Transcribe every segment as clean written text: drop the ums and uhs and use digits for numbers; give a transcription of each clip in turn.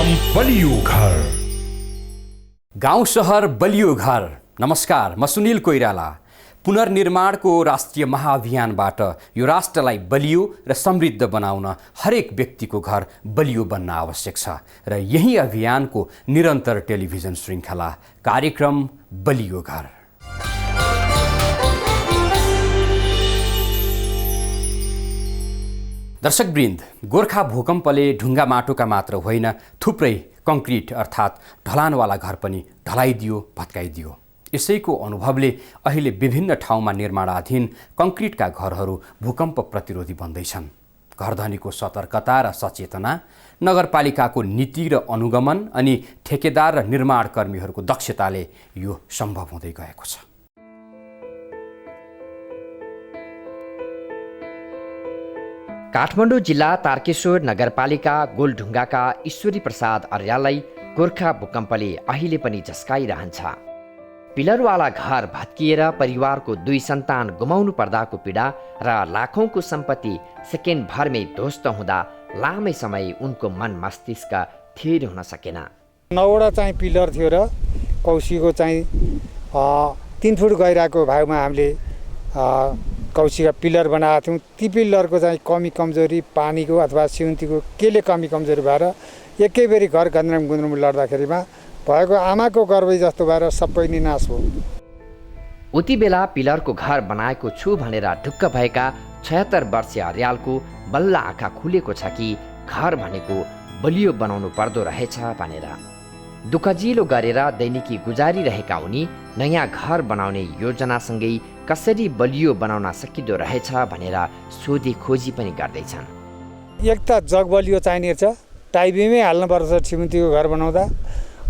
बलियो घर। गाउँ सहर बलियो घर। नमस्कार, म सुनिल कोइराला। पुनर्निर्माणको राष्ट्रिय महाअभियानबाट यो राष्ट्रलाई बलियो र समृद्ध बनाउन हरेक व्यक्तिको घर बलियो बन्न आवश्यक छ र यही अभियानको निरन्तर टेलिभिजन श्रृङ्खला कार्यक्रम बलियो घर। दर्शकवृन्द, गोर्खा भूकम्पले ढुङ्गा माटोका मात्र होइन, थुप्रै कङ्क्रिट अर्थात् ढलानवाला घर पनि ढलाइदियो, भत्काइदियो। यसैको अनुभवले अहिले विभिन्न ठाउँमा निर्माणाधीन कङ्क्रिटका घरहरू भूकम्प प्रतिरोधी बन्दैछन्। घरधनीको सतर्कता र सचेतना, नगरपालिकाको नीति र अनुगमन अनि ठेकेदार र निर्माणकर्मीहरूको दक्षताले यो सम्भव हुँदै गएको छ। काठमाडौँ जिल्ला तारकेश्वर नगरपालिका गोलढुङ्गाका ईश्वरी प्रसाद अर्याललाई गोर्खा भूकम्पले अहिले पनि झस्काइरहन्छ। पिलरवाला घर भत्किएर परिवारको 2 सन्तान गुमाउनु पर्दाको पीडा र लाखौँको सम्पत्ति सेकेन्ड भरमै ध्वस्त हुँदा लामै समय उनको मन मस्तिष्क थिर हुन सकेन। 9वटा चाहिँ पिलर थियो र कौशीको चाहिँ 3 फुट गहिराको भागमा हामीले कौशीका पिलर बनाएको थियौँ। ती पिलरको चाहिँ कमी कमजोरी पानीको अथवा सिउन्तीको केले कमी कमजोरी भएर एकैबेरी घर गन्द्रम गुन्द्रम लड्दाखेरिमा भएको आमाको गर्भै जस्तो भएर सबै नै नाश हो। उति बेला पिलरको घर बनाएको छु भनेर ढुक्क भएका 76 वर्षीय अर्यालको बल्ल आँखा खुलेको छ कि घर भनेको बलियो बनाउनु पर्दो रहेछ भनेर। दुःखजिलो गरेर दैनिकी गुजारिरहेका उनी नयाँ घर बनाउने योजनासँगै कसरी बलियो बनाउन सकिँदो रहेछ भनेर सोधी खोजी पनि गर्दैछन्। एक त जग बलियो चाहिने छ, टाइबिमै हाल्नुपर्छ सिमेन्टको घर बनाउँदा,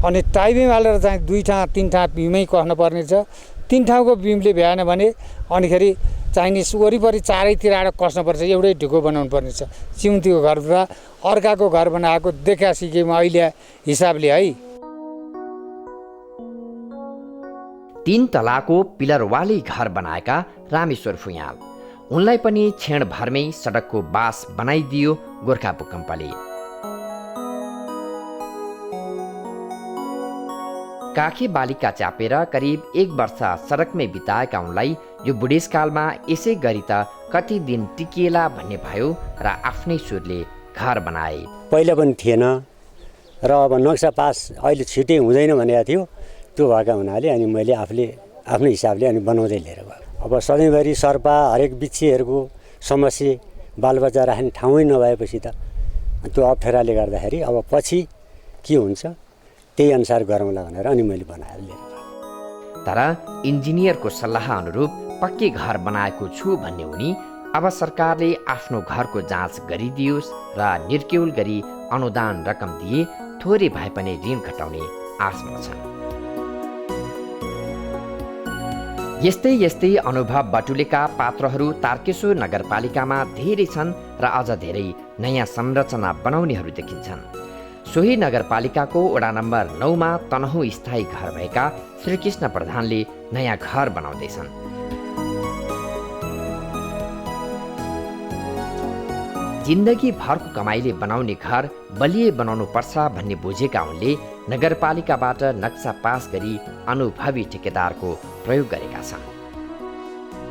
अनि टाइबिम हालेर चाहिँ 2 ठाउँ 3 ठाउँ बिमै कस्नु पर्ने छ। 3 ठाउँको बिमले भ्याएन भने अनिखेरि चाहिने वरिपरि चारैतिर आएर कस्नुपर्छ, एउटै ढुको बनाउनु पर्ने छ। सिमेन्टको घरबाट अर्काको घर बनाएको देखा सिकेँ म अहिले हिसाबले है। 3 तलाको पिलरवाली घर बनाएका रामेश्वर फुयाल, उनलाई पनि क्षणभरमै सडकको बास बनाइदियो गोर्खा भूकम्पले। काखे बालिका च्यापेर करिब 1 वर्ष सडकमै बिताएका उनलाई यो बुढेसकालमा यसै गरी त कति दिन टिकिएला भन्ने भयो र आफ्नै सुरले घर बनाए। पहिला पनि थिएन र अब नक्सा पास अहिले छिटै हुँदैन भनेको थियो। त्यो भएका हुनाले अनि मैले आफ्नै हिसाबले अनि बनाउँदै लिएर गएँ। अब सधैँभरि सर्पा हरेक बिच्छीहरूको समस्या बालबच्चा राख्ने ठाउँै नभएपछि त त्यो अप्ठ्याराले गर्दाखेरि अब पछि के हुन्छ त्यही अनुसार गरौँला भनेर अनि मैले बनाएर लिएर गएँ। तर इन्जिनियरको सल्लाह अनुरूप पक्कै घर बनाएको छु भन्ने उनी अब सरकारले आफ्नो घरको जाँच गरिदियोस् र निर्क्युल गरी अनुदान रकम दिए थोरै भए पनि ऋण घटाउने आशमा छन्। यस्तै यस्तै अनुभव बटुलेका पात्रहरू तारकेश्वर नगरपालिकामा धेरै छन् र अझ धेरै नयाँ संरचना बनाउनेहरू देखिन्छन्। सोही नगरपालिकाको वडा नम्बर 9 मा तनहुँ स्थायी घर भएका श्रीकृष्ण प्रधानले नयाँ घर बनाउँदैछन्। जिन्दगी भरको कमाइले बनाउने घर बलियो बनाउनु पर्छ भन्ने बुझेका उनले नगरपालिकाबाट नक्सा पास गरी अनुभवी ठेकेदारको प्रयोग गरेका छन्।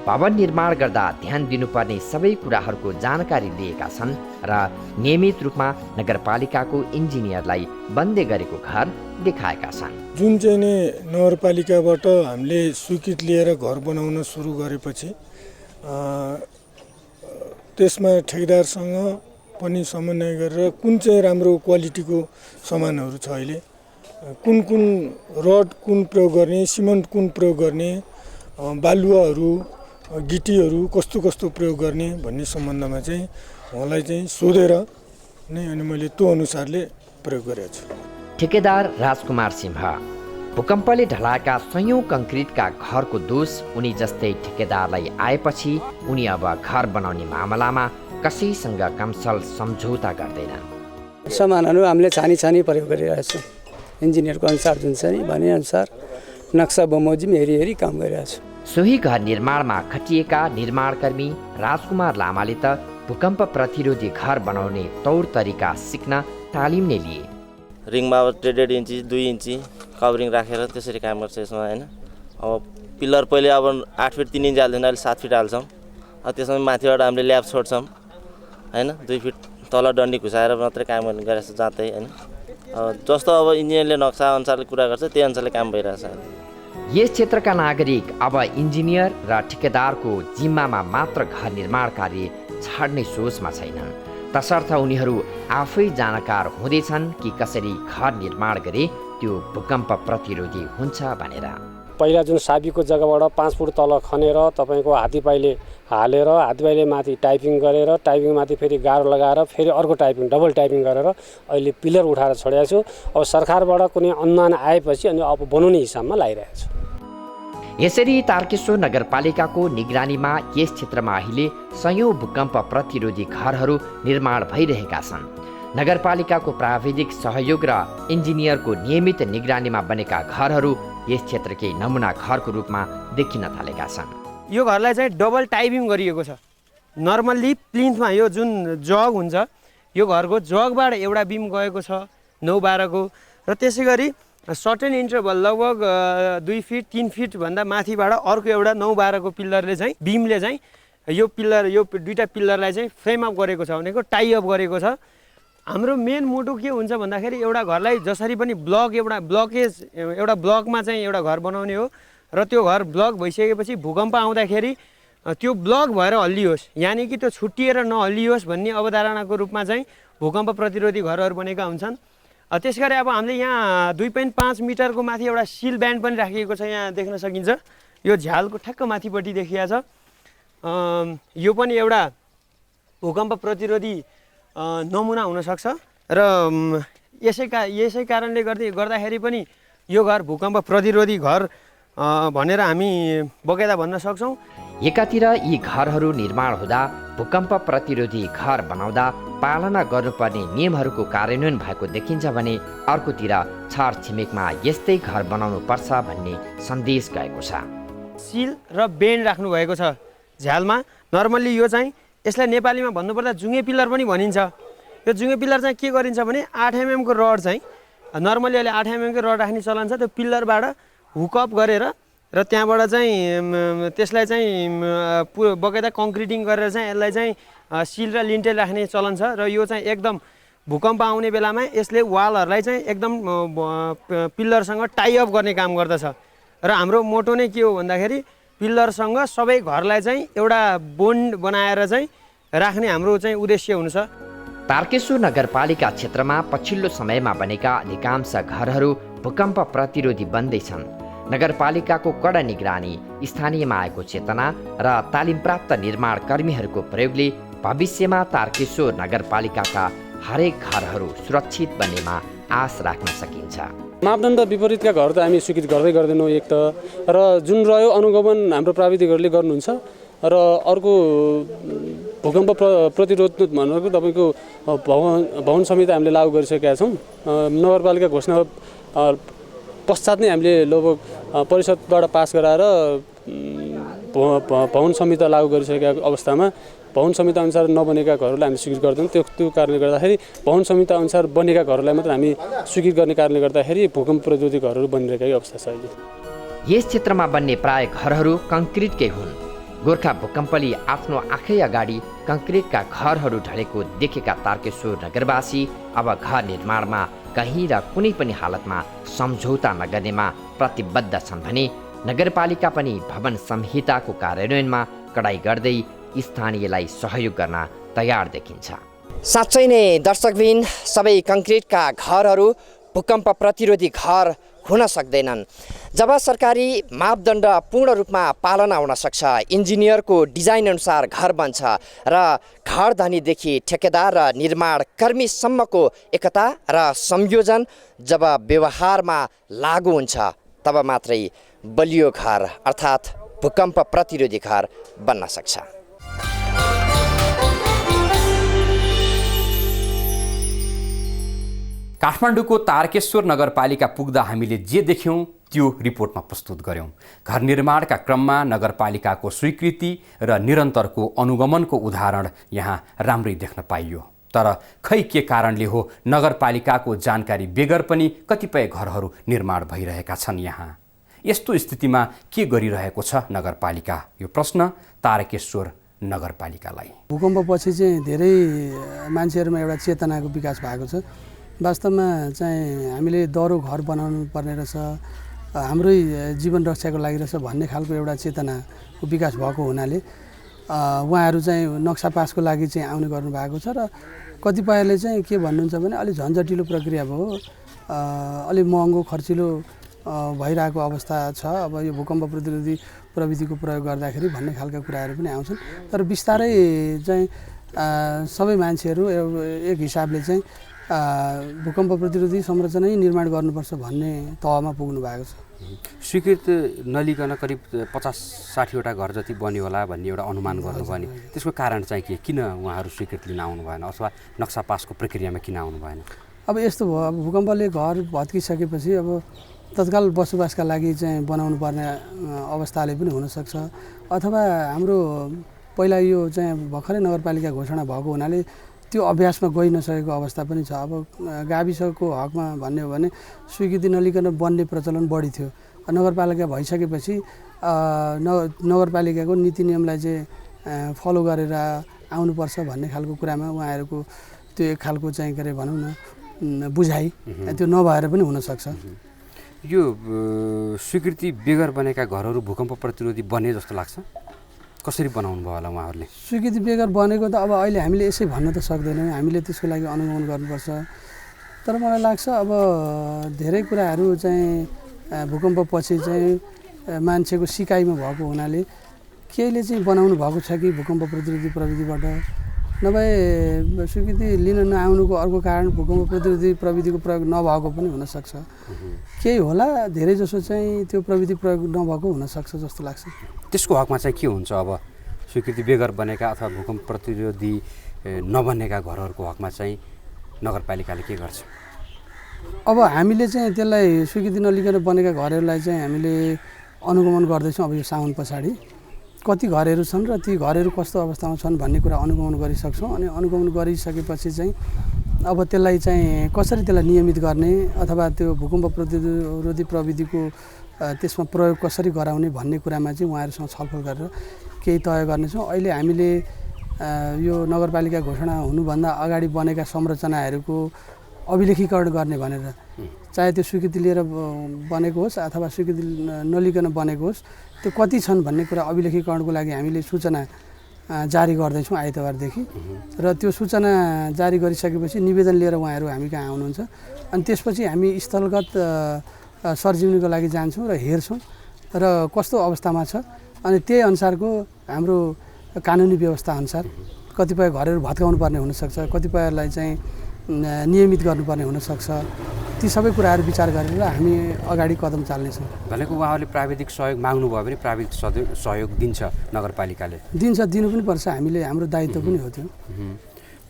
भवन निर्माण गर्दा ध्यान दिनुपर्ने सबै कुराहरूको जानकारी लिएका छन् र नियमित रूपमा नगरपालिकाको इन्जिनियरलाई बन्दै गरेको घर देखाएका छन्। जुन चाहिँ नै नगरपालिकाबाट हामीले स्वीकृति लिएर घर बनाउन सुरु गरेपछि त्यसमा ठेकेदारसँग पनि समन्वय गरेर कुन चाहिँ राम्रो क्वालिटीको सामानहरू छ, अहिले कुन रड कुन प्रयोग गर्ने, सिमेन्ट कुन प्रयोग गर्ने, बालुवाहरू गिटीहरू कस्तो प्रयोग गर्ने भन्ने सम्बन्धमा चाहिँ उहाँलाई चाहिँ सोधेर नै अनि मैले त्यो अनुसारले प्रयोग गरेको छु। ठेकेदार राजकुमार सिंह, भूकम्पले ढलाएका सयौं कङ्क्रिटका घरको दोष उनी जस्तै ठेकेदारलाई आएपछि उनी अब घर बनाउने मामलामा कसैसँग कमसल सम्झौता गर्दैन। सामानहरू हामीले छानी प्रयोग गरिरहेछौँ। इन्जिनियरको अनुसार जुन छ नि भने अनुसार नक्सा बमोजिम हेरी काम गरिरहेको छु। सोही घर निर्माणमा खटिएका निर्माणकर्मी राजकुमार लामाले त भूकम्प प्रतिरोधी घर बनाउने तौर तरिका सिक्न तालिम नै लिए। रिङमा अब 1.5 इन्ची 2 इन्ची कभरिङ राखेर त्यसरी काम गर्छ यसमा हैन। अब पिलर पहिले अब 8 फिट 3 इन्च हाल्दैन, अहिले 7 फिट हाल्छौँ। अब त्यसमा माथिबाट हामीले ल्याब छोड्छौँ हैन, 2 फिट तल डन्डी घुसाएर मात्रै काम गर्ने गरेछ जाँदै हैन। जस्तो अब इन्जिनियरले नक्सा अनुसारले कुरा गर्छ त्यही अनुसारले काम भइरहेछ। यस क्षेत्रका नागरिक अब इन्जिनियर र ठेकेदारको जिम्मामा मात्र घर निर्माण कार्य छाड्ने सोचमा छैनन्। तसर्थ उनीहरू आफै जानकार हुँदैछन् कि कसरी घर निर्माण गरे त्यो भूकम्प प्रतिरोधी हुन्छ भनेर। पहिला जुन साबीको जग्गाबाट 5 फुट तल खनेर तपाईँको हात्तीपाइले हालेर हात्तीपाइले माथि टाइपिङ गरेर टाइपिङ माथि फेरि गाह्रो लगाएर फेरि अर्को टाइपिङ डबल टाइपिङ गरेर अहिले पिलर उठाएर छोडेको छु। अब सरकारबाट कुनै अनुदान आएपछि अनि अब बनाउने हिसाबमा लागिरहेको छु। यसरी तारकेश्वर नगरपालिकाको निगरानीमा यस क्षेत्रमा अहिले 100औं भूकम्प प्रतिरोधी घरहरू निर्माण भइरहेका छन्। नगरपालिकाको प्राविधिक सहयोग र इन्जिनियरको नियमित निगरानीमा बनेका घरहरू यस क्षेत्रकै नमुना घरको रूपमा देखिन थालेका छन्। यो घरलाई चाहिँ डबल टाइपिङ गरिएको छ। नर्मल्ली प्लिन्थमा यो जुन जग हुन्छ यो घरको जगबाट एउटा बिम गएको छ 9-12 को र त्यसै गरी सर्टेन इन्टरभल लगभग 2 फिट 3 फिट भन्दा माथिबाट अर्को एउटा 9-12 को पिल्लरले चाहिँ बिमले चाहिँ यो दुईटा पिल्लरलाई चाहिँ फ्रेम अप गरेको छ भनेको टाई अप गरेको छ। हाम्रो मेन मोटो के हुन्छ भन्दाखेरि एउटा घरलाई जसरी पनि एउटा ब्लकमा चाहिँ एउटा घर बनाउने हो र त्यो घर ब्लक भइसकेपछि भूकम्प आउँदाखेरि त्यो ब्लक भएर हल्लियोस्, यानि कि त्यो छुट्टिएर नहल्लियोस् भन्ने अवधारणाको रूपमा चाहिँ भूकम्प प्रतिरोधी घरहरू बनेका हुन्छन्। त्यसगरी अब हामीले यहाँ 2.5 मिटरको माथि एउटा सिल ब्यान्ड पनि राखिएको छ, यहाँ देख्न सकिन्छ। यो झ्यालको ठ्याक्क माथिपट्टि देखिया छ। यो पनि एउटा भूकम्प प्रतिरोधी नमुना हुनसक्छ र यसै कारणले गर्दाखेरि पनि यो घर भूकम्प प्रतिरोधी घर भनेर हामी बगैँचा भन्न सक्छौँ। एकातिर यी घरहरू निर्माण हुँदा भूकम्प प्रतिरोधी घर बनाउँदा पालना गर्नुपर्ने नियमहरूको कार्यान्वयन भएको देखिन्छ भने अर्कोतिर छरछिमेकमा यस्तै घर बनाउनु पर्छ भन्ने सन्देश गएको छ। सिल र बेन्ड राख्नु भएको छ झ्यालमा। नर्मल्ली यो चाहिँ यसलाई नेपालीमा भन्नुपर्दा जुङ्गे पिलर पनि भनिन्छ। यो जुङ्गे पिलर चाहिँ के गरिन्छ भने 8 mm को रड चाहिँ नर्मल्ली अहिले 8 mm को रड राख्ने चलन छ। त्यो पिलरबाट हुकअप गरेर र त्यहाँबाट चाहिँ त्यसलाई चाहिँ बगैँचा कङ्क्रिटिङ गरेर चाहिँ यसलाई चाहिँ सिल र लिन्टेल राख्ने चलन छ। र यो चाहिँ एकदम भूकम्प आउने बेलामा यसले वालहरूलाई चाहिँ एकदम पिल्लरसँग टाई अप गर्ने काम गर्दछ। र हाम्रो मोटो नै के हो भन्दाखेरि पिल्लरसँग सबै घरलाई चाहिँ एउटा बोन्ड बनाएर चाहिँ राख्ने हाम्रो चाहिँ उद्देश्य हुन्छ। तारकेश्वर नगरपालिका क्षेत्रमा पछिल्लो समयमा बनेका अधिकांश घरहरू भूकम्प प्रतिरोधी बन्दैछन्। नगरपालिकाको कडा निगरानी, स्थानीयमा आएको चेतना र तालिम प्राप्त निर्माण कर्मीहरूको प्रयोगले भविष्यमा तारकेश्वर नगरपालिकाका हरेक घरहरू सुरक्षित बन्नेमा आश राख्न सकिन्छ। मापदण्ड विपरीतका घर त हामी स्वीकृत गर्दैनौँ एक त, र जुन रह्यो अनुगमन हाम्रो प्राविधिकहरूले गर्नुहुन्छ। र अर्को भूकम्प प्रतिरोध भनेको तपाईँको भवन संहिता हामीले लागू गरिसकेका छौँ। नगरपालिका घोषणा पश्चात नै हामीले लगभग परिषदबाट पास गराएर भवन संहिता लागू गरिसकेका अवस्थामा भवन संहिता अनुसार नबनेका घरहरूलाई हामी स्वीकृत गर्दैनौँ। त्यो कारणले गर्दाखेरि भवन संहिता अनुसार बनेका घरहरूलाई मात्र हामी स्वीकृत गर्ने कारणले गर्दाखेरि भूकम्प प्रतिरोधी घरहरू बनिरहेका अवस्था छ अहिले। यस क्षेत्रमा बन्ने प्राय घरहरू कङ्क्रिटकै हुन्। गोर्खा भूकम्पले आफ्नो आँखै अगाडि कङ्क्रिटका घरहरू ढलेको देखेका तारकेश्वर नगरवासी अब घर निर्माणमा कहीँ र कुनै पनि हालतमा सम्झौता नगर्नेमा प्रतिबद्ध छन् भने नगरपालिका पनि भवन संहिताको कार्यान्वयनमा कडाई गर्दै स्थानीयलाई सहयोग गर्न तयार देखिन्छ। साँच्चै नै दर्शकबिन सबै कङ्क्रिटका घरहरू भूकम्प प्रतिरोधी घर हुन सक्दैनन्। जब सरकारी मापदण्ड पूर्ण रूपमा पालना हुन सक्छ, इन्जिनियरको डिजाइन अनुसार घर बन्छ र घर धनीदेखि ठेकेदार र निर्माण कर्मीसम्मको एकता र संयोजन जब व्यवहारमा लागू हुन्छ, तब मात्रै बलियो घर अर्थात् भूकम्प प्रतिरोधी घर बन्न सक्छ। काठमाडौँको तारकेश्वर नगरपालिका पुग्दा हामीले जे देख्यौँ त्यो रिपोर्टमा प्रस्तुत गर्यौँ। घर निर्माणका क्रममा नगरपालिकाको स्वीकृति र निरन्तरको अनुगमनको उदाहरण यहाँ राम्रै देख्न पाइयो। तर खै के कारणले हो नगरपालिकाको जानकारी बेगर पनि कतिपय घरहरू निर्माण भइरहेका छन्। यहाँ यस्तो स्थितिमा के गरिरहेको छ नगरपालिका? यो प्रश्न तारकेश्वर नगरपालिकालाई। भूकम्पपछि चाहिँ धेरै मान्छेहरूमा एउटा चेतनाको विकास भएको छ। वास्तवमा चाहिँ हामीले दह्रो घर बनाउनु पर्ने रहेछ, हाम्रै जीवन रक्षाको लागि रहेछ भन्ने खालको एउटा चेतनाको विकास भएको हुनाले उहाँहरू चाहिँ नक्सा पासको लागि चाहिँ आउने गर्नुभएको छ। र कतिपयले चाहिँ के भन्नुहुन्छ भने अलिक झन्झटिलो प्रक्रिया भयो, अलिक महँगो खर्चिलो भइरहेको अवस्था छ, अब यो भूकम्प प्रतिरोधी प्रविधिको प्रयोग गर्दाखेरि भन्ने खालका कुराहरू पनि आउँछन्। तर बिस्तारै चाहिँ सबै मान्छेहरू एक हिसाबले चाहिँ भूकम्प प्रतिरोधी संरचना निर्माण गर्नुपर्छ भन्ने तहमा पुग्नु भएको छ। स्वीकृत नलिकन करिब 50-60वटा घर जति बन्यो होला भन्ने एउटा अनुमान गर्नुभयो नि, त्यसको कारण चाहिँ के? किन उहाँहरू स्वीकृत लिन आउनु भएन अथवा नक्सा पासको प्रक्रियामा किन आउनु भएन? अब यस्तो भयो, अब भूकम्पले घर भत्किसकेपछि अब तत्काल बसोबासका लागि चाहिँ बनाउनु पर्ने अवस्थाले पनि हुनसक्छ, अथवा हाम्रो पहिला यो चाहिँ भर्खरै नगरपालिका घोषणा भएको हुनाले त्यो अभ्यासमा गइ नसकेको अवस्था पनि छ। अब गाविसको हकमा भन्ने हो भने स्वीकृति नलिकन बन्ने प्रचलन बढी थियो। नगरपालिका भइसकेपछि नगरपालिकाको नीति नियमलाई चाहिँ फलो गरेर आउनुपर्छ भन्ने खालको कुरामा उहाँहरूको त्यो एक खालको चाहिँ के अरे भनौँ न बुझाइ त्यो नभएर पनि हुनसक्छ। यो स्वीकृति बेगर बनेका घरहरू भूकम्प प्रतिरोधी बने जस्तो लाग्छ? कसरी बनाउनु भयो होला उहाँहरूले? स्वीकृति बेगर बनेको त अब अहिले हामीले यसै भन्न त सक्दैनौँ, हामीले त्यसको लागि अनुगमन गर्नुपर्छ। तर मलाई लाग्छ अब धेरै कुराहरू चाहिँ भूकम्पपछि चाहिँ मान्छेको सिकाइमा भएको हुनाले केहीले चाहिँ बनाउनु भएको छ कि भूकम्प प्रतिरोधी प्रविधिबाट, नभए स्वीकृति लिन नआउनुको अर्को कारण भूकम्प प्रतिरोधी प्रविधिको प्रयोग नभएको पनि हुनसक्छ। केही होला, धेरै जसो चाहिँ त्यो प्रविधि प्रयोग नभएको हुनसक्छ जस्तो लाग्छ। त्यसको हकमा चाहिँ के हुन्छ अब? स्वीकृति बेगर बनेका अथवा भूकम्प प्रतिरोधी नबनेका घरहरूको हकमा चाहिँ नगरपालिकाले के गर्छ? अब हामीले चाहिँ त्यसलाई स्वीकृति नलिकन बनेका घरहरूलाई चाहिँ हामीले अनुगमन गर्दैछौँ। अब यो साउन पछाडि कति घरहरू छन् र ती घरहरू कस्तो अवस्थामा छन् भन्ने कुरा अनुगमन गरिसक्छौँ। अनि अनुगमन गरिसकेपछि चाहिँ अब त्यसलाई चाहिँ कसरी त्यसलाई नियमित गर्ने अथवा त्यो भूकम्प प्रतिरोधी प्रविधिको त्यसमा प्रयोग कसरी गराउने भन्ने कुरामा चाहिँ उहाँहरूसँग छलफल गरेर केही तय गर्नेछौँ। अहिले हामीले यो नगरपालिका घोषणा हुनुभन्दा अगाडि बनेका संरचनाहरूको अभिलेखीकरण गर्ने भनेर, चाहे त्यो स्वीकृति लिएर बनेको होस् अथवा स्वीकृति नलिकन बनेको होस्, त्यो कति छन् भन्ने कुरा अभिलेखीकरणको लागि हामीले सूचना जारी गर्दैछौँ आइतबारदेखि। र त्यो सूचना जारी गरिसकेपछि निवेदन लिएर उहाँहरू हामी कहाँ आउनुहुन्छ, अनि त्यसपछि हामी स्थलगत सरजिमनीको लागि जान्छौँ र हेर्छौँ र कस्तो अवस्थामा छ, अनि त्यही अनुसारको हाम्रो कानुनी व्यवस्था अनुसार कतिपय घरहरू भत्काउनु पर्ने हुनसक्छ, कतिपयलाई चाहिँ नियमित गर्नुपर्ने हुनसक्छ। ती सबै कुराहरू विचार गरेर हामी अगाडि कदम चाल्नेछौँ। भनेको उहाँहरूले प्राविधिक सहयोग माग्नुभयो भने प्राविधिक सहयोग दिन्छ नगरपालिकाले? दिन्छ, दिनु पनि पर्छ, हामीले हाम्रो दायित्व पनि हो त्यो।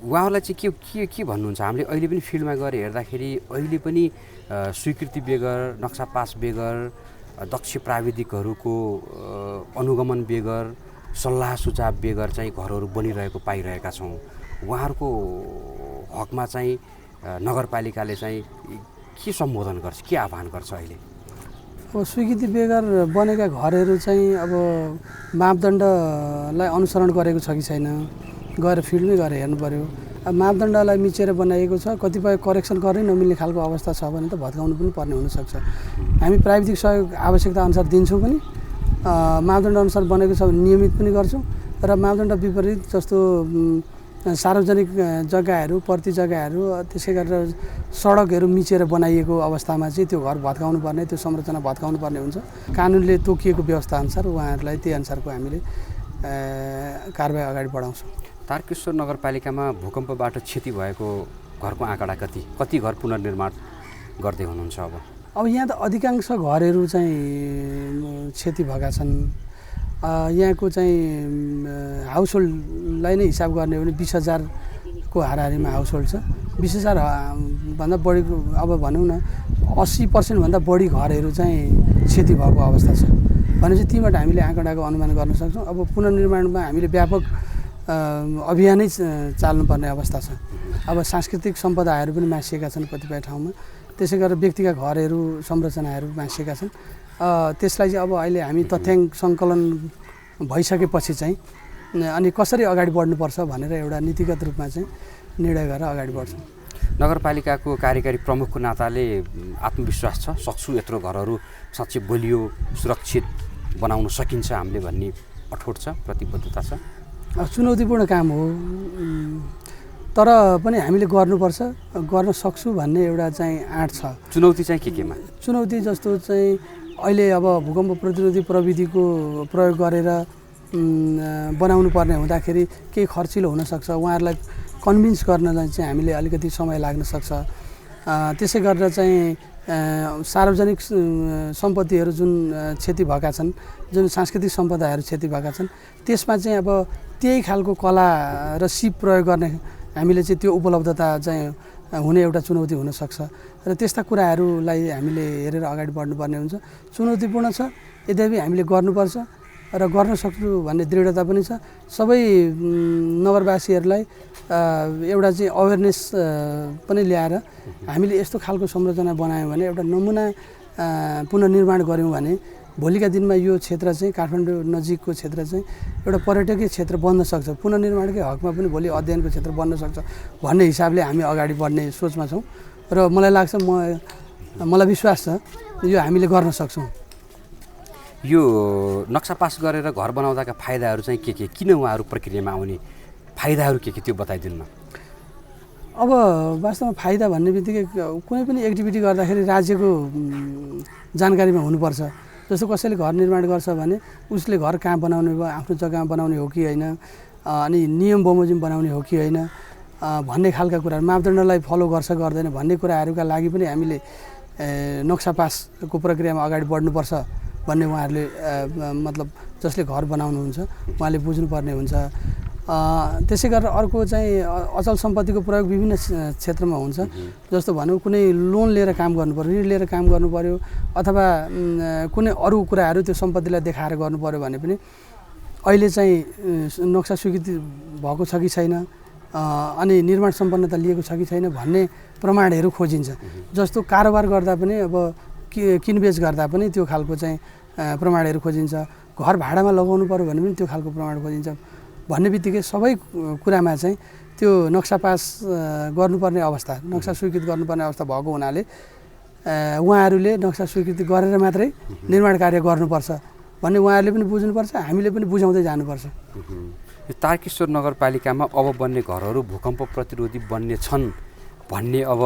उहाँहरूलाई चाहिँ के भन्नुहुन्छ? हामीले अहिले पनि फिल्डमा गएर हेर्दाखेरि अहिले पनि स्वीकृति बेगर, नक्सा पास बेगर, दक्ष प्राविधिकहरूको अनुगमन बेगर, सल्लाह सुझाव बेगर चाहिँ घरहरू बनिरहेको पाइरहेका छौँ। उहाँहरूको हकमा चाहिँ नगरपालिकाले चाहिँ के सम्बोधन गर्छ, के आह्वान गर्छ अहिले? अब स्वीकृति बेगर बनेका घरहरू चाहिँ अब मापदण्डलाई अनुसरण गरेको छ कि छैन, गएर फिल्डमै गएर हेर्नु पऱ्यो। अब मापदण्डलाई मिचेर बनाइएको छ, कतिपय करेक्सन गर्नै नमिल्ने खालको अवस्था छ भने त भत्काउनु पनि पर्ने हुनसक्छ। हामी प्राविधिक सहयोग आवश्यकता अनुसार दिन्छौँ पनि, मापदण्ड अनुसार बनेको छ भने नियमित पनि गर्छौँ। र मापदण्ड विपरीत जस्तो सार्वजनिक जग्गाहरू, पर्ती जग्गाहरू, त्यसै गरेर सडकहरू मिचेर बनाइएको अवस्थामा चाहिँ त्यो घर भत्काउनु पर्ने, त्यो संरचना भत्काउनु पर्ने हुन्छ। कानुनले तोकिएको व्यवस्था अनुसार उहाँहरूलाई त्यही अनुसारको हामीले कारबाही अगाडि बढाउँछौँ। तारकेश्वर नगरपालिकामा भूकम्पबाट क्षति भएको घरको आँकडा कति घर पुनर्निर्माण गर्दै हुनुहुन्छ अब? अब यहाँ त अधिकांश घरहरू चाहिँ क्षति भएका छन्। यहाँको चाहिँ हाउसहोल्डलाई नै हिसाब गर्ने हो भने 20,000को हाराहारीमा हाउसहोल्ड छ। 20,000 भन्दा बढीको, अब भनौँ न 80% भन्दा बढी घरहरू चाहिँ क्षति भएको अवस्था छ भनेपछि तीबाट हामीले आँकडाको अनुमान गर्न सक्छौँ। अब पुनर्निर्माणमा हामीले व्यापक अभियानै चाल्नुपर्ने अवस्था छ। अब सांस्कृतिक सम्पदाहरू पनि मासिएका छन् कतिपय ठाउँमा, त्यसै गरेर व्यक्तिका घरहरू संरचनाहरू मासिएका छन्। त्यसलाई चाहिँ अब अहिले हामी तथ्याङ्क सङ्कलन भइसकेपछि चाहिँ अनि कसरी अगाडि बढ्नुपर्छ भनेर एउटा नीतिगत रूपमा चाहिँ निर्णय गरेर अगाडि बढ्छौँ। नगरपालिकाको कार्यकारी प्रमुखको नाताले आत्मविश्वास छ, सक्छु यत्रो घरहरू साँच्चै बलियो सुरक्षित बनाउन सकिन्छ हामीले भन्ने अठोट छ, प्रतिबद्धता छ। चुनौतीपूर्ण काम हो, तर पनि हामीले गर्नुपर्छ, गर्न सक्छु भन्ने एउटा चाहिँ आँट छ। चुनौती चाहिँ केमा? चुनौती जस्तो चाहिँ अहिले अब भूकम्प प्रतिरोधी प्रविधिको प्रयोग गरेर बनाउनु पर्ने हुँदाखेरि केही खर्चिलो हुनसक्छ, उहाँहरूलाई कन्भिन्स गर्नलाई चाहिँ हामीले अलिकति समय लाग्न सक्छ। त्यसै गरेर चाहिँ सार्वजनिक सम्पत्तिहरू जुन क्षति भएका छन्, जुन सांस्कृतिक सम्पदाहरू क्षति भएका छन्, त्यसमा चाहिँ अब त्यही खालको कला र सिप प्रयोग गर्ने हामीले चाहिँ त्यो उपलब्धता चाहिँ हुने एउटा चुनौती हुनसक्छ र त्यस्ता कुराहरूलाई हामीले हेरेर अगाडि बढ्नुपर्ने हुन्छ। चुनौतीपूर्ण छ, यद्यपि हामीले गर्नुपर्छ र गर्न सक्छु भन्ने दृढता पनि छ। सबै नगरवासीहरूलाई एउटा चाहिँ अवेरनेस पनि ल्याएर हामीले यस्तो खालको संरचना बनायौँ भने, एउटा नमुना पुनर्निर्माण गऱ्यौँ भने भोलिका दिनमा यो क्षेत्र चाहिँ काठमाडौँ नजिकको क्षेत्र चाहिँ एउटा पर्यटकीय क्षेत्र बन्न सक्छ, पुनर्निर्माणकै हकमा पनि भोलि अध्ययनको क्षेत्र बन्न सक्छ भन्ने हिसाबले हामी अगाडि बढ्ने सोचमा छौँ र मलाई लाग्छ मलाई विश्वास छ यो हामीले गर्न सक्छौँ। यो नक्सा पास गरेर घर बनाउँदाका फाइदाहरू चाहिँ के किन उहाँहरू प्रक्रियामा आउने फाइदाहरू के त्यो बताइदिनु न। अब वास्तवमा फाइदा भन्ने बित्तिकै कुनै पनि एक्टिभिटी गर्दाखेरि राज्यको जानकारीमा हुनुपर्छ। जस्तो कसैले घर निर्माण गर्छ भने उसले घर कहाँ बनाउने भयो, आफ्नो जग्गामा बनाउने हो कि होइन, अनि नियम बमोजिम बनाउने हो कि होइन भन्ने खालका कुराहरू, मापदण्डलाई फलो गर्छ गर्दैन भन्ने कुराहरूका लागि पनि हामीले नक्सा पासको प्रक्रियामा अगाडि बढ्नुपर्छ भन्ने उहाँहरूले मतलब जसले घर बनाउनुहुन्छ उहाँले बुझ्नुपर्ने हुन्छ। त्यसै गरेर अर्को चाहिँ अचल सम्पत्तिको प्रयोग विभिन्न क्षेत्रमा हुन्छ। जस्तो भनौँ कुनै लोन लिएर काम गर्नुपऱ्यो, ऋण लिएर काम गर्नुपऱ्यो, अथवा कुनै अरू कुराहरू त्यो सम्पत्तिलाई देखाएर गर्नुपऱ्यो भने पनि अहिले चाहिँ नक्सा स्वीकृति भएको छ कि छैन, अनि निर्माण सम्पन्नता लिएको छ कि छैन भन्ने प्रमाणहरू खोजिन्छ। जस्तो कारोबार गर्दा पनि अब किनबेच गर्दा पनि त्यो खालको चाहिँ प्रमाणहरू खोजिन्छ, घर भाडामा लगाउनु पऱ्यो भने पनि त्यो खालको प्रमाण खोजिन्छ भन्ने बित्तिकै सबै कुरामा चाहिँ त्यो नक्सा पास गर्नुपर्ने अवस्था, नक्सा स्वीकृत गर्नुपर्ने अवस्था भएको हुनाले उहाँहरूले नक्सा स्वीकृति गरेर मात्रै निर्माण कार्य गर्नुपर्छ भन्ने उहाँहरूले पनि बुझ्नुपर्छ, हामीले पनि बुझाउँदै जानुपर्छ। तारकेश्वर नगरपालिकामा अब बन्ने घरहरू भूकम्प प्रतिरोधी बन्ने छन् भन्ने अब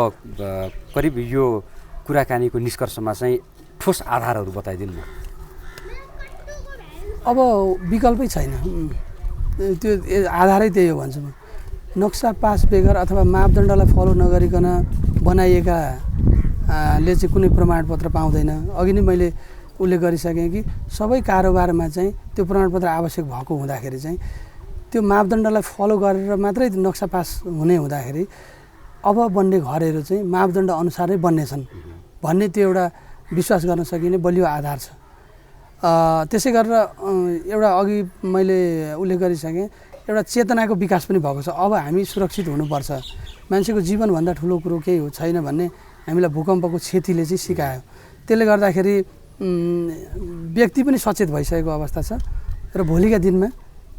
करिब यो कुराकानीको निष्कर्षमा चाहिँ ठोस आधारहरू बताइदिनु न। अब विकल्पै छैन, त्यो आधारै त्यही हो भन्छु म। नक्सा पास बेगर अथवा मापदण्डलाई फलो नगरिकन बनाइएका ले चाहिँ कुनै प्रमाणपत्र पाउँदैन। अघि नै मैले उल्लेख गरिसकेँ कि सबै कारोबारमा चाहिँ त्यो प्रमाणपत्र आवश्यक भएको हुँदाखेरि चाहिँ त्यो मापदण्डलाई फलो गरेर मात्रै नक्सा पास हुने हुँदाखेरि अब बन्ने घरहरू चाहिँ मापदण्ड अनुसारै बन्नेछन् भन्ने त्यो एउटा विश्वास गर्न सकिने बलियो आधार छ। त्यसै गरेर एउटा अघि मैले उल्लेख गरिसकेँ एउटा चेतनाको विकास पनि भएको छ। अब हामी सुरक्षित हुनुपर्छ, मान्छेको जीवनभन्दा ठुलो कुरो केही हो छैन भन्ने हामीलाई भूकम्पको क्षतिले चाहिँ सिकायो। त्यसले गर्दाखेरि व्यक्ति पनि सचेत भइसकेको अवस्था छ र भोलिका दिनमा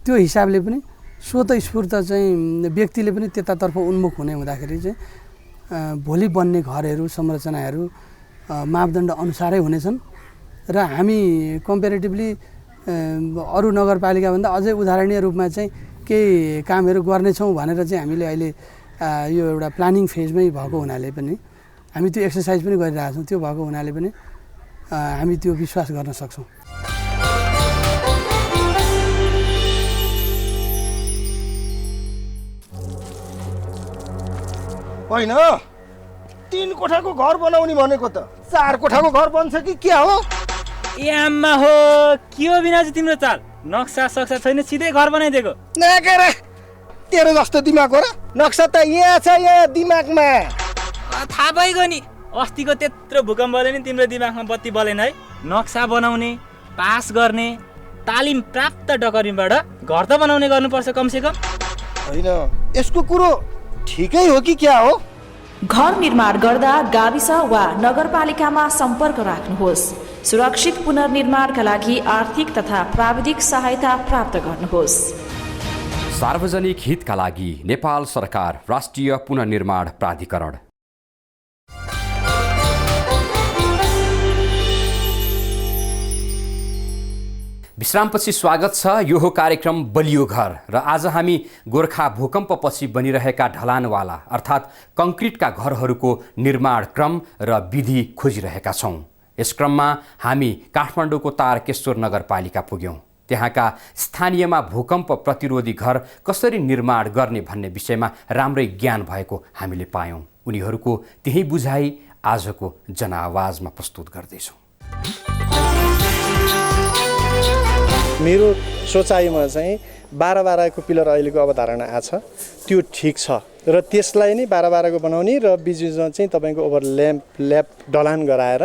त्यो हिसाबले पनि स्वतस्फूर्त चाहिँ व्यक्तिले पनि त्यतातर्फ उन्मुख हुने हुँदाखेरि चाहिँ भोलि बन्ने घरहरू संरचनाहरू मापदण्ड अनुसारै हुनेछन् र हामी कम्पेरिटिभली अरू नगरपालिकाभन्दा अझै उदाहरणीय रूपमा चाहिँ केही कामहरू गर्नेछौँ भनेर चाहिँ हामीले अहिले यो एउटा प्लानिङ फेजमै भएको हुनाले पनि हामी त्यो एक्सर्साइज पनि गरिरहेको छौँ। त्यो भएको हुनाले पनि हामी त्यो विश्वास गर्न सक्छौँ। होइन 3 कोठाको घर बनाउने भनेको त 4 कोठाको घर बन्छ कि के हो? ए आम्मा हो, के हो बिना चाहिँ तिम्रो चाल? नक्सा सक्सा छैन, सिधै घर बनाइदिएको। नगरे तेरो जस्तो दिमाग हो र? नक्सा त यहाँ छ, यहाँ दिमागमा। थाहा भइगयो नि, अस्तिको त्यत्रो भूकम्पले नि तिम्रो दिमागमा बत्ती बलेन है? नक्सा बनाउने, पास गर्ने, तालिम प्राप्त डकरीबाट घर त बनाउने गर्नुपर्छ कमसेकम। होइन यसको कुरो ठिकै हो कि क्या हो? घर निर्माण गर्दा गाविस वा नगरपालिकामा सम्पर्क राख्नुहोस्। सुरक्षित पुनर्निर्माणका लागि आर्थिक तथा प्राविधिक सहायता प्राप्त गर्नुहोस्। सार्वजनिक हितका लागि नेपाल सरकार राष्ट्रिय पुनर्निर्माण प्राधिकरण। विश्रामपछि स्वागत छ। यो हो कार्यक्रम बलियो घर र आज हामी गोर्खा भूकम्पपछि बनिरहेका ढलानवाला अर्थात् कङ्क्रिटका घरहरूको निर्माण क्रम र विधि खोजिरहेका छौँ। यस क्रममा हामी काठमाडौँको तारकेश्वर नगरपालिका पुग्यौँ। त्यहाँका स्थानीयमा भूकम्प प्रतिरोधी घर कसरी निर्माण गर्ने भन्ने विषयमा राम्रै ज्ञान भएको हामीले पायौँ। उनीहरूको त्यही बुझाइ आजको जनआवाजमा प्रस्तुत गर्दैछौँ। मेरो सोचाइमा चाहिँ 12-12को पिलर अहिलेको अवधारणा आछ, त्यो ठिक छ र त्यसलाई नै 12-12को बनाउने र बिचमा चाहिँ तपाईँको ओभरल्याप ढलान गराएर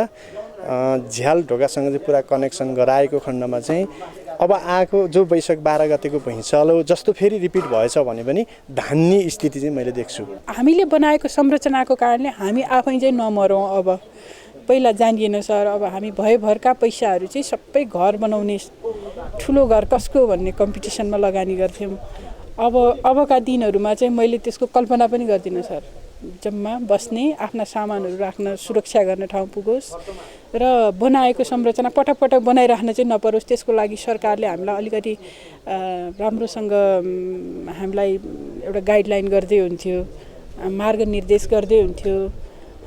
झ्याल ढोकासँग चाहिँ पुरा कनेक्सन गराएको खण्डमा चाहिँ अब आएको जो वैशाख 12 गतेको भुइँचालो जस्तो फेरि रिपिट भएछ भने पनि धान्ने स्थिति चाहिँ मैले देख्छु। हामीले बनाएको संरचनाको कारणले हामी आफै चाहिँ नमरौँ। अब पहिला जानिएन सर, अब हामी भयभरका पैसाहरू चाहिँ सबै घर बनाउने ठुलो घर कसको भन्ने कम्पिटिसनमा लगानी गर्थ्यौँ। अबका दिनहरूमा चाहिँ मैले त्यसको कल्पना पनि गर्दिनँ सर। जम्मा बस्ने, आफ्ना सामानहरू राख्न, सुरक्षा गर्ने ठाउँ पुगोस् र बनाएको संरचना पटक बनाइराख्न चाहिँ नपरोस्। त्यसको लागि सरकारले हामीलाई अलिकति राम्रोसँग हामीलाई एउटा गाइडलाइन गर्दै हुन्थ्यो, मार्ग निर्देश गर्दै हुन्थ्यो।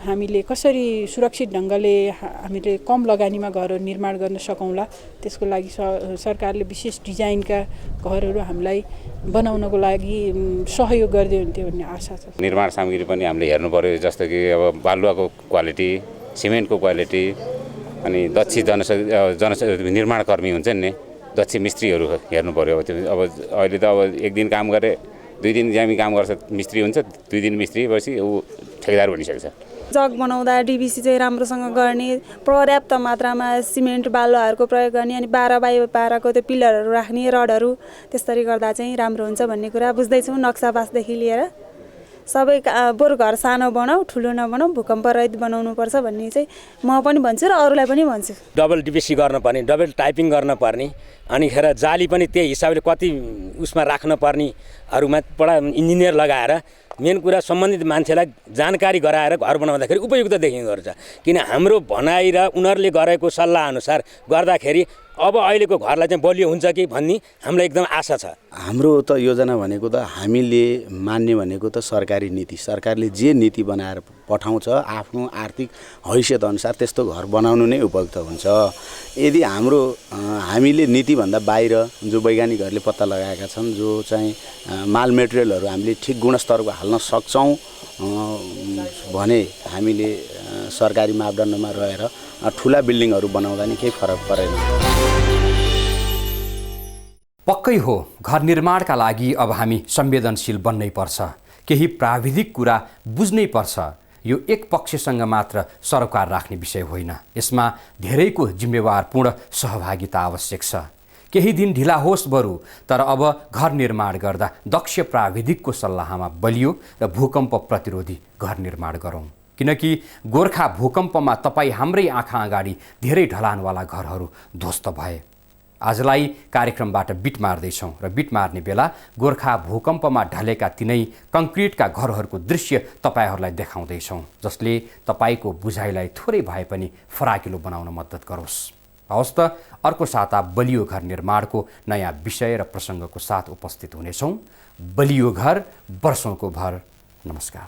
हामीले कसरी सुरक्षित ढङ्गले हामीले कम लगानीमा घरहरू निर्माण गर्न सकौँला, त्यसको लागि सरकारले विशेष डिजाइनका घरहरू हामीलाई बनाउनको लागि सहयोग गर्दै हुन्थ्यो भन्ने आशा छ। निर्माण सामग्री पनि हामीले हेर्नु पर्यो, जस्तो कि अब बालुवाको क्वालिटी, सिमेन्टको क्वालिटी, अनि दक्ष निर्माणकर्मी हुन्छन् नि, दक्ष मिस्त्रीहरू हेर्नु पर्यो। अब अहिले त अब एक दिन काम गरे, 2 दिन हामी काम गर्छ मिस्त्री हुन्छ, 2 दिन मिस्त्री भएपछि ऊ ठेकेदार बनिसक्छ। जग बनाउँदा डिबिसी चाहिँ राम्रोसँग गर्ने, पर्याप्त मात्रामा सिमेन्ट बालुवाहरूको प्रयोग गर्ने, अनि 12x12को त्यो पिलरहरू राख्ने, रडहरू, त्यसरी गर्दा चाहिँ राम्रो हुन्छ भन्ने कुरा बुझ्दैछौँ। नक्सा पासदेखि लिएर सबै बरु घर सानो बनाऊ, ठुलो नबनाऊ, भूकम्प रहित बनाउनुपर्छ भन्ने चाहिँ म पनि भन्छु र अरूलाई पनि भन्छु। डबल डिबिसी गर्नुपर्ने, डबल टाइपिङ गर्नुपर्ने, अनि खेर जाली पनि त्यही हिसाबले कति उसमा राख्नुपर्नेहरूमा बडा इन्जिनियर लगाएर मेन कुरा सम्बन्धित मान्छेलाई जानकारी गराएर घर बनाउँदाखेरि उपयुक्त देखिँदो रहेछ। किन हाम्रो भनाइ र उनीहरूले गरेको सल्लाह अनुसार गर्दाखेरि अब अहिलेको घरलाई चाहिँ बलियो हुन्छ कि भन्ने हामीलाई एकदम आशा छ। हाम्रो त योजना भनेको त हामीले मान्ने भनेको त सरकारी नीति, सरकारले जे नीति बनाएर पठाउँछ आफ्नो आर्थिक हैसियत अनुसार त्यस्तो घर बनाउनु नै उपयुक्त हुन्छ। यदि हामीले नीतिभन्दा बाहिर जो वैज्ञानिकहरूले पत्ता लगाएका छन्, जो चाहिँ माल मेटेरियलहरू हामीले ठिक गुणस्तरको हाल्न सक्छौँ भने हामीले सरकारी मापदण्डमा रहेर ठुला बिल्डिङहरू बनाउँदा नि केही फरक परेन। पक्कै हो, घर निर्माणका लागि अब हामी संवेदनशील बन्नै पर्छ, केही प्राविधिक कुरा बुझ्नै पर्छ। यो एक पक्षसँग मात्र सरोकार राख्ने विषय होइन, यसमा धेरैको जिम्मेवारपूर्ण सहभागिता आवश्यक छ। केही दिन ढिला होस् बरु, तर अब घर निर्माण गर्दा दक्ष प्राविधिकको सल्लाहमा बलियो र भूकम्प प्रतिरोधी घर निर्माण गरौँ। किनकि गोर्खा भूकम्पमा तपाईँ हाम्रै आँखा अगाडि धेरै ढलानवाला घरहरू ध्वस्त भए। आजलाई कार्यक्रमबाट बिट मार्दैछौँ र बिट मार्ने बेला गोर्खा भूकम्पमा ढलेका तिनै कङ्क्रिटका घरहरूको दृश्य तपाईँहरूलाई देखाउँदैछौँ, जसले तपाईँको बुझाइलाई थोरै भए पनि फराकिलो बनाउन मद्दत गरोस्। हवस् त, अर्को साता बलियो घर निर्माणको नयाँ विषय र प्रसङ्गको साथ उपस्थित हुनेछौँ। बलियो घर, वर्षौँको भर। नमस्कार।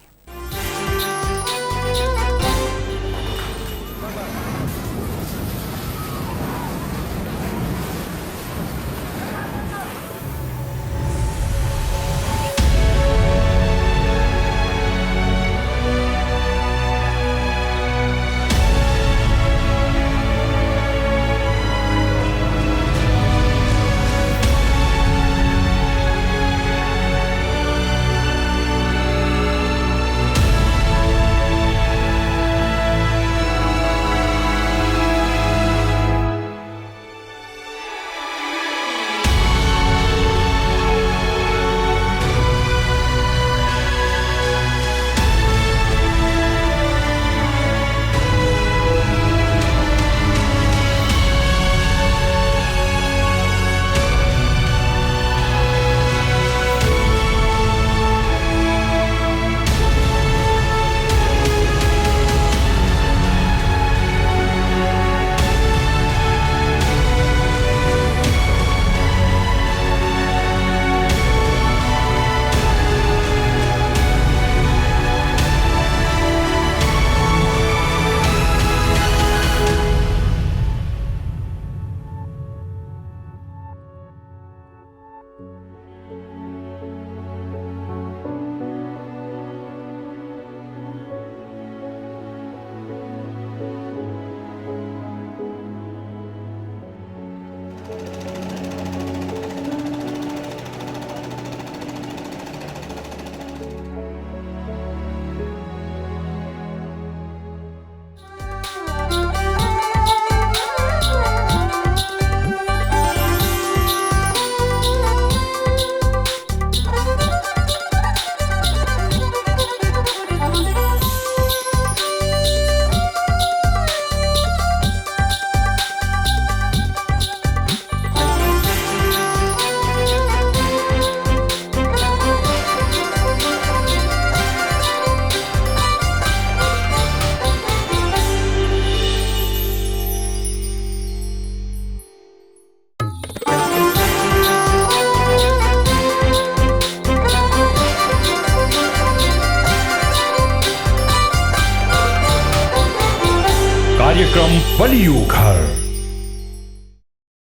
बलियो घर।